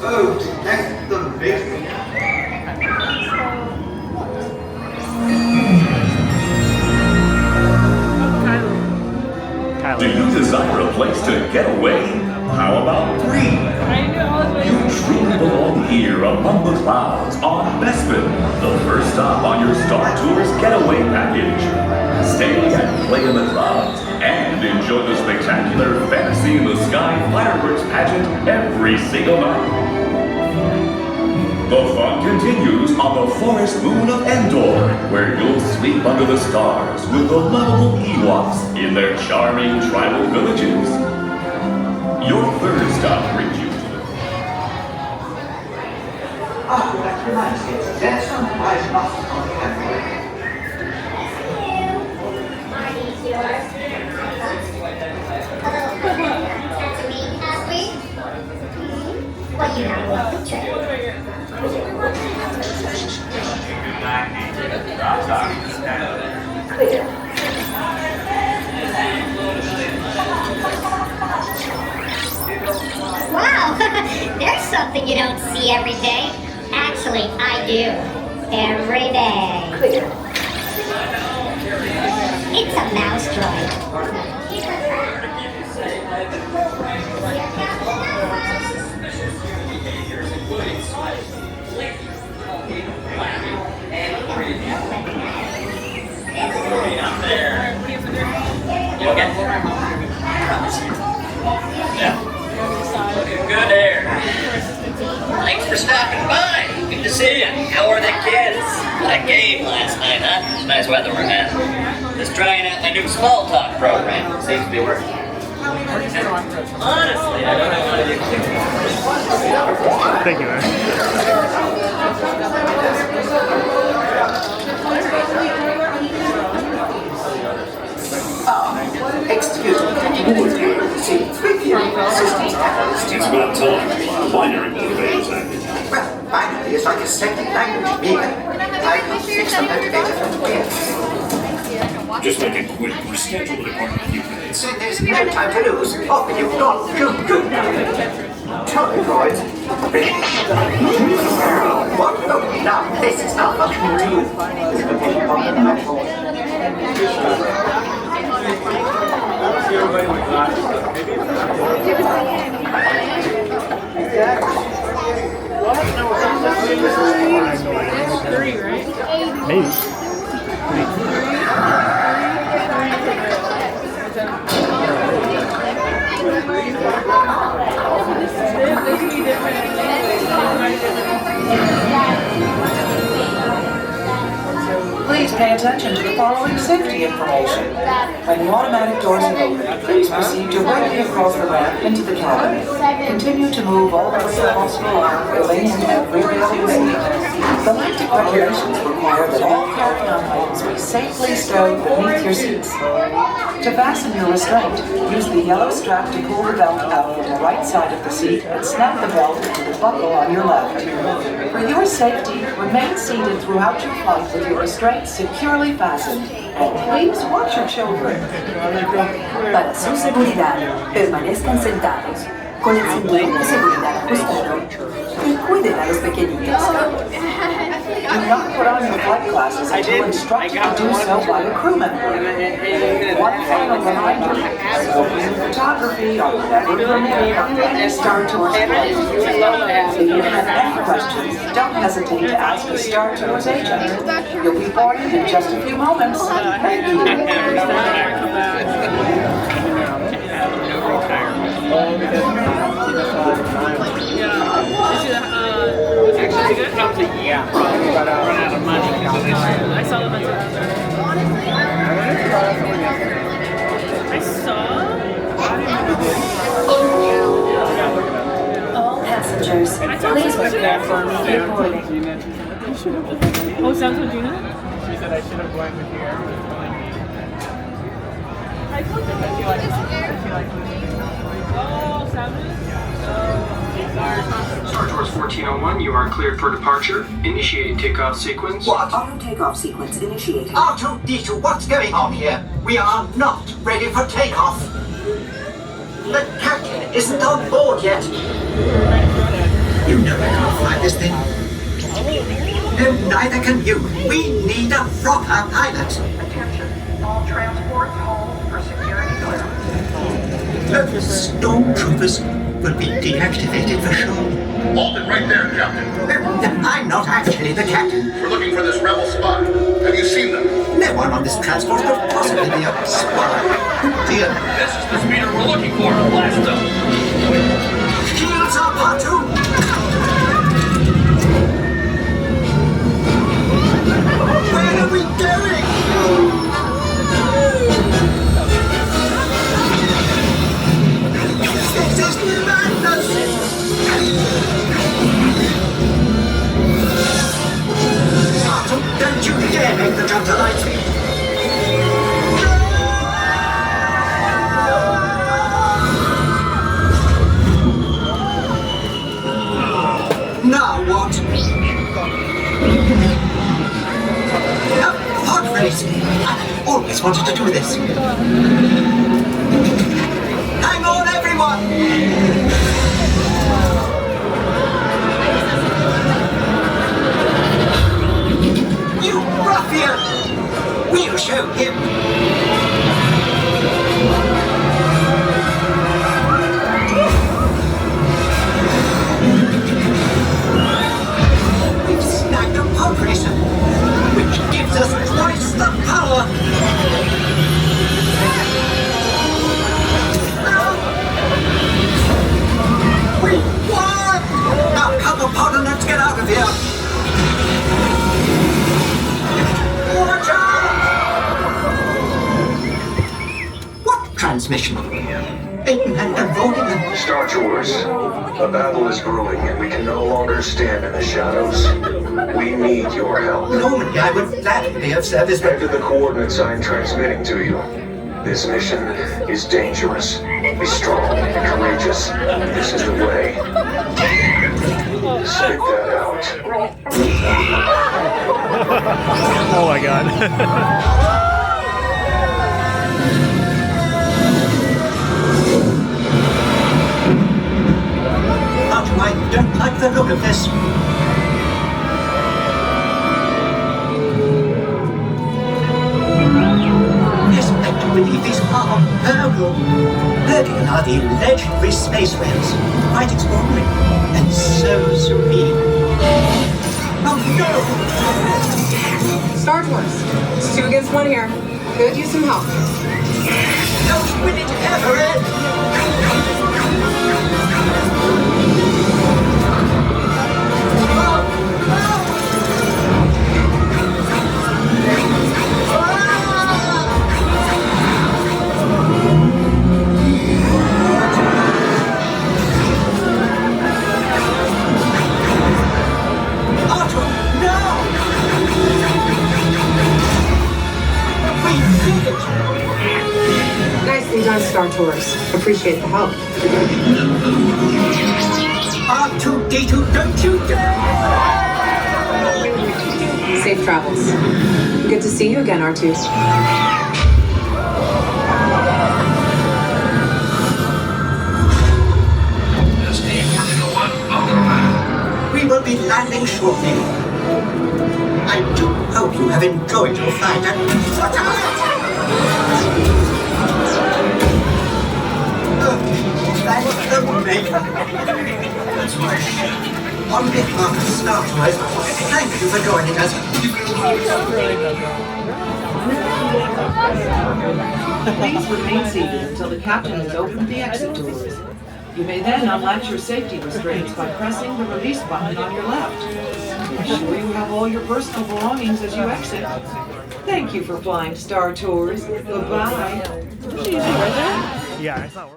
Oh, detect the victim. Do you desire a place to get away? How about 3? You truly belong here among the clouds on Bespin, the first stop on your Star Tours getaway package. Stay and play in the clouds and enjoy the spectacular Fantasy in the Sky fireworks pageant every single night. The fun continues on the forest moon of Endor, where you'll sleep under the stars with the lovable Ewoks in their charming tribal villages. Your third stop brings you to the... Oh, that reminds me. There's some nice muffins on the cafe. What you have a picture? Wow, there's something you don't see every day. Actually, I do. Every day. It's a mouse droid. Looking good there. Thanks for stopping by. Good to see you. How are the kids? What a game last night, huh? Nice weather we're having. Just trying out my new small talk program. Seems to be working. Honestly, I don't know what to do. Thank you, man. Excuse me, see, 3PM systems analyst. It's about time. Binary motivators, Well, binary is like a second language to me. I can fix the motivator from here. Just make it quick. We're scheduled to depart in a few minutes. So there's no time to lose. Off you've gone. Good. Try it, right? What? Oh, now, this is not fucking true. Maybe. Please pay attention to the following safety information. When the automatic doors are open, please proceed directly across the ramp into the cabin. Continue to move all the way possible arm release every release. Galactic regulations require that all carry-on items be safely stowed beneath your seats. To fasten your restraint, use the yellow strap to pull the belt out from the right side of the seat and snap the belt to the buckle on your left. For your safety, remain seated throughout your flight with your restraints securely fastened. And please watch your children. Para su seguridad, permanezcan sentados, con el cinturón de seguridad ajustado y cuiden a los pequeñitos. Do not put on your flight glasses until instructed to do so by a crew member. One final reminder, smoking photography are never permitted on any Star Tours flight. If you have any questions, don't hesitate to ask a Star Tours agent. You'll be boarding in just a few moments. Thank you. Actually, good. Yeah, probably run out of money. I saw them at the I saw. All passengers, please prepare for immediate boarding. Oh, sounds with Gina? She said I should have went with here. I told her. Oh, Samuel? Star Tours 1401, you are cleared for departure. Initiate takeoff sequence. What? Auto takeoff sequence initiated. R2-D2, what's going on here? We are not ready for takeoff. The captain isn't on board yet. You know I can't fly this thing. No, neither can you. We need a proper pilot. Attention, all transports hold for security clearance. The stormtroopers will be deactivated for sure. Hold it right there, Captain. I'm not actually the captain. We're looking for this rebel spy. Have you seen them? No one on this transport could possibly be a spy. Oh dear. This is the speeder we're looking for, blast them. Shields up, Patu! Where are we going? This is madness! Patu, don't you dare make the jump to light speed! Now what? A pod race! I always wanted to do this. Hang on, everyone! You ruffian! We'll show him! We've snagged a pod racer, which gives us twice the power! We won! Now come upon and let's get out of here! Watch out! What transmission? Mandalorian. Star Tours, a battle is brewing and we can no longer stand in the shadows. We need your help. Normally I would gladly be of service, but... Head to the coordinates I'm transmitting to you. This mission is dangerous. Be strong and courageous. This is the way. Spit that out. Oh my god. I don't like the look of this. Yes, I do believe these are Ergo. Ergo are the legendary space whales. Quite extraordinary. And so serene. Oh no! Star Tours. It's 2 against 1 here. Could use some help. Don't win it ever end! Nicely done, Star Tours. Appreciate the help. R2-D2, don't you dare! Safe travels. Good to see you again, R2. We will be landing shortly. I do hope you have enjoyed your flight and... Thanks the maker. That's my ship. On behalf of Star Tours, thank you for joining us. Please remain seated until the captain has opened the exit doors. You may then unlatch your safety restraints by pressing the release button on your left. Make sure you have all your personal belongings as you exit. Thank you for flying Star Tours. Goodbye. Yeah, it's not working.